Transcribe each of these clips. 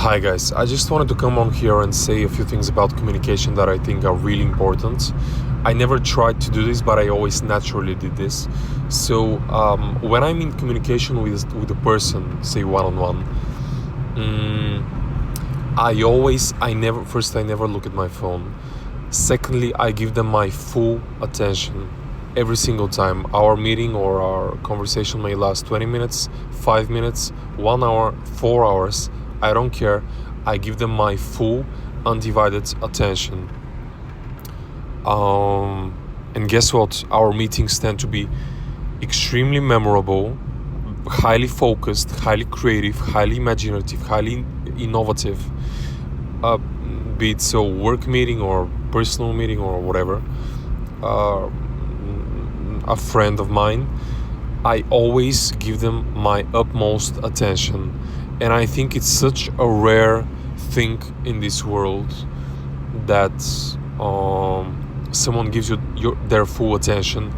Hi guys, I just wanted to come on here and say a few things about communication that I think are really important. I never tried to do this, but I always naturally did this. So when I'm in communication with a person, say one on one, I never look at my phone. Secondly, I give them my full attention every single time. Our meeting or our conversation may last 20 minutes, 5 minutes, 1 hour, 4 hours. I don't care. I give them my full, undivided attention. And guess what? Our meetings tend to be extremely memorable, highly focused, highly creative, highly imaginative, highly innovative. Be it so work meeting or personal meeting or whatever. A friend of mine, I always give them my utmost attention. And I think it's such a rare thing in this world that someone gives you their full attention.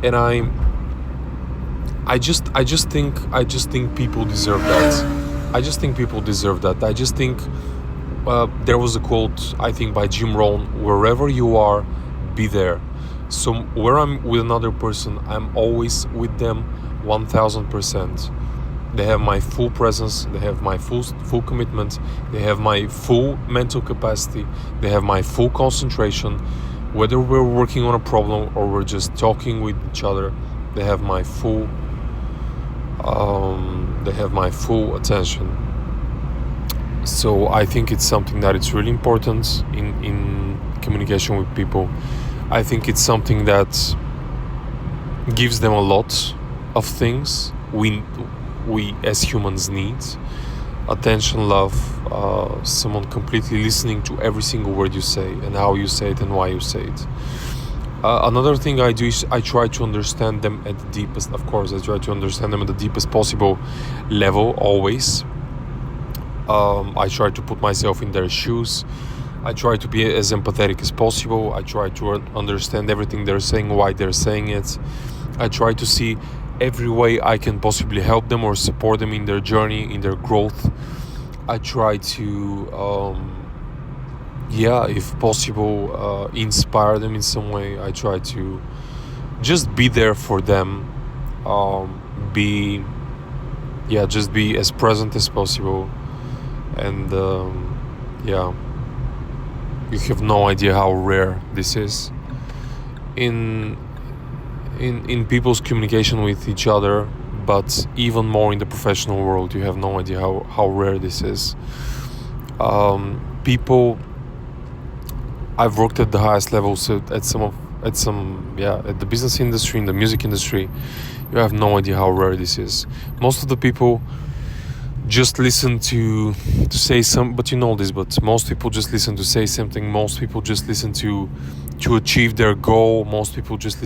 And I just think people deserve that. I just think people deserve that. I just think there was a quote, I think, by Jim Rohn: "Wherever you are, be there." So where I'm with another person, I'm always with them 1000%. They have my full presence, they have my full commitment, they have my full mental capacity, they have my full concentration. Whether we're working on a problem or we're just talking with each other, they have my full attention. So I think it's something that it's really important in communication with people. I think it's something that gives them a lot of things we as humans need: attention, love, someone completely listening to every single word you say and how you say it and why you say it. Another thing I do is I try to understand them at the deepest. Of course, I try to understand them at the deepest possible level always. I try to put myself in their shoes. I try to be as empathetic as possible. I try to understand everything they're saying, why they're saying it. I try to see every way I can possibly help them or support them in their journey, in their growth. I try to, if possible, inspire them in some way. I try to just be there for them. Just be as present as possible. And you have no idea how rare this is in people's communication with each other, but even more in the professional world. You have no idea how rare this is. People, I've worked at the highest levels at the business industry, in the music industry. You have no idea how rare this is. Most of the people just listen to say some, but you know this, but most people just listen to say something. Most people just listen to achieve their goal. Most people just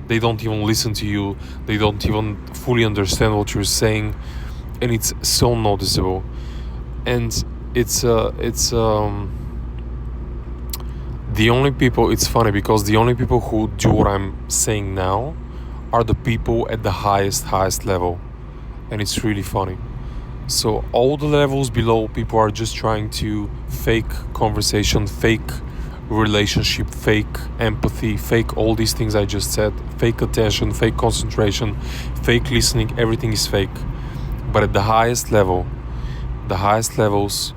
they don't even listen to you. They don't even fully understand what you're saying, and it's so noticeable. And it's the only people, it's funny because the only people who do what I'm saying now are the people at the highest level, and it's really funny. So all the levels below, people are just trying to fake conversation, fake relationship, fake empathy, fake all these things I just said, fake attention, fake concentration, fake listening. Everything is fake. But at the highest level, the highest levels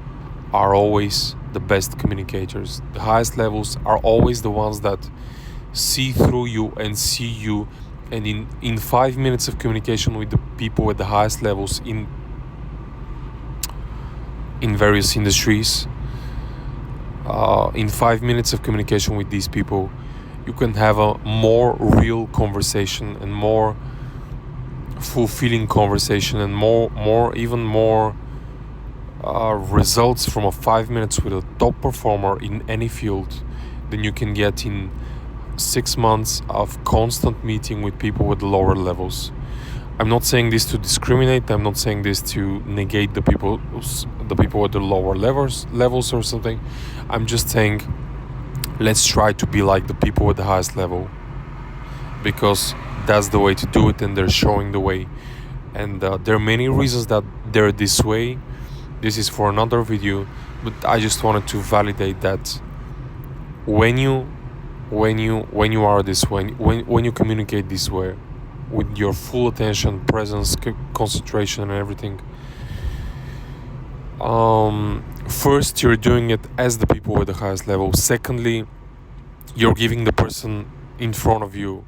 are always the best communicators. The highest levels are always the ones that see through you and see you. And in 5 minutes of communication with the people at the highest levels in various industries, in 5 minutes of communication with these people, you can have a more real conversation and more fulfilling conversation and even more results from a 5 minutes with a top performer in any field than you can get in 6 months of constant meeting with people at the lower levels. I'm not saying this to discriminate. I'm not saying this to negate the people at the lower levels or something. I'm just saying, let's try to be like the people at the highest level, because that's the way to do it, and they're showing the way. And there are many reasons that they're this way. This is for another video, but I just wanted to validate that when you are this way, when you communicate this way, with your full attention, presence, concentration, and everything, first, you're doing it as the people at the highest level. Secondly, you're giving the person in front of you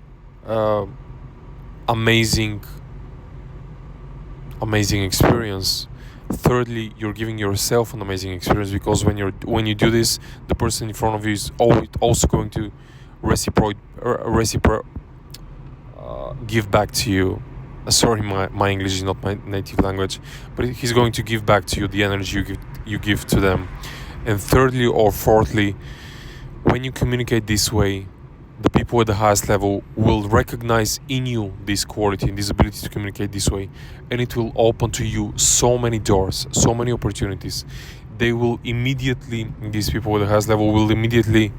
amazing experience. Thirdly, you're giving yourself an amazing experience, because when you do this, the person in front of you is also going to give back to you. Sorry, my English is not my native language, but he's going to give back to you the energy you give to them. And thirdly or fourthly, when you communicate this way, the people at the highest level will recognize in you this quality and this ability to communicate this way, and it will open to you so many doors, so many opportunities. They will immediately, these people at the highest level will immediately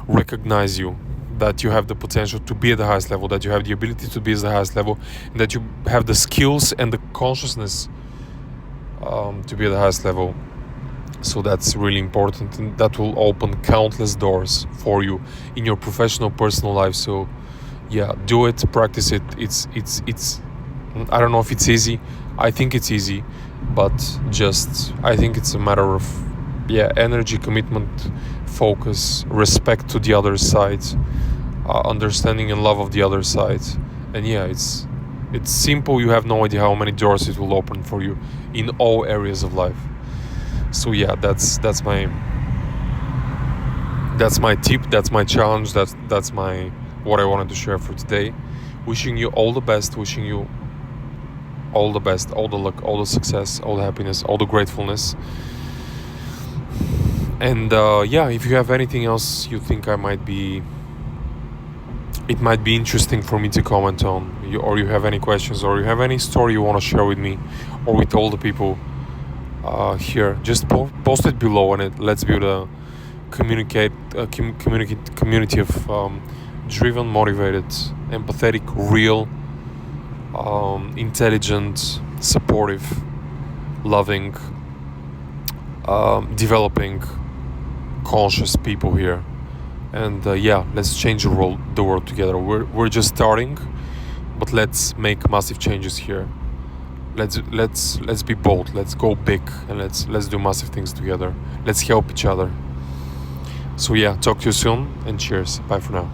recognize you, that you have the potential to be at the highest level, that you have the ability to be at the highest level, and that you have the skills and the consciousness to be at the highest level. So that's really important, and that will open countless doors for you in your professional, personal life. So yeah, do it, practice it. It's I don't know if it's easy. I think it's easy, but I think it's a matter of energy, commitment, focus, respect to the other side, understanding and love of the other side. And it's simple. You have no idea how many doors it will open for you in all areas of life. So that's my tip, that's my challenge, that's my what I wanted to share for today. Wishing you all the best, wishing you all the best, all the luck, all the success, all the happiness, all the gratefulness. And if you have anything else you think it might be interesting for me to comment on, or you have any questions, or you have any story you want to share with me or with all the people here, just post it below, and let's build a community of driven, motivated, empathetic, real, intelligent, supportive, loving, developing, conscious people here. And let's change the world together. We're just starting, but let's make massive changes here. Let's be bold. Let's go big, and let's do massive things together. Let's help each other. So talk to you soon, and cheers. Bye for now.